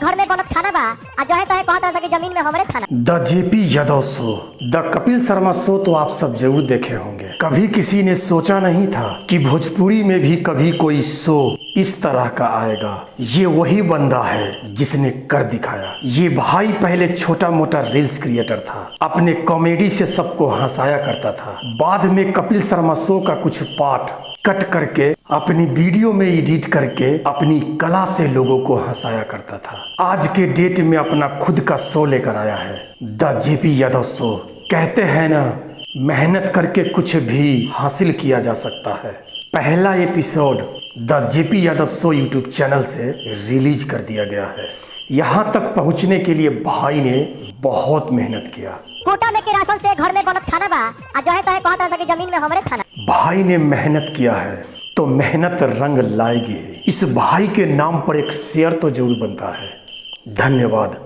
घर में बनत खाना बा आ जहे तहे कहत कि जमीन में हमरे खाना। द जेपी यादव शो, द कपिल शर्मा शो तो आप सब जरूर देखे होंगे। कभी किसी ने सोचा नहीं था कि भोजपुरी में भी कभी कोई शो इस तरह का आएगा। ये वही बंदा है जिसने कर दिखाया। ये भाई पहले छोटा मोटा रील्स क्रिएटर था, अपने कॉमेडी से सबको हंसाया करता था। बाद में कपिल शर्मा शो का कुछ पार्ट कट करके अपनी वीडियो में एडिट करके अपनी कला से लोगों को हंसाया करता था। आज के डेट में अपना खुद का शो लेकर आया है, द जेपी यादव शो। कहते हैं ना, मेहनत करके कुछ भी हासिल किया जा सकता है। पहला एपिसोड द जेपी यादव शो यूट्यूब चैनल से रिलीज कर दिया गया है। यहाँ तक पहुँचने के लिए भाई ने बहुत मेहनत किया। कोटा में के राशन से घर में बनत खाना बा आ जहे तहे कहत कि जमीन में हमरे खाना। भाई ने मेहनत किया है तो मेहनत रंग लाएगी। इस भाई के नाम पर एक शेयर तो जरूर बनता है। धन्यवाद।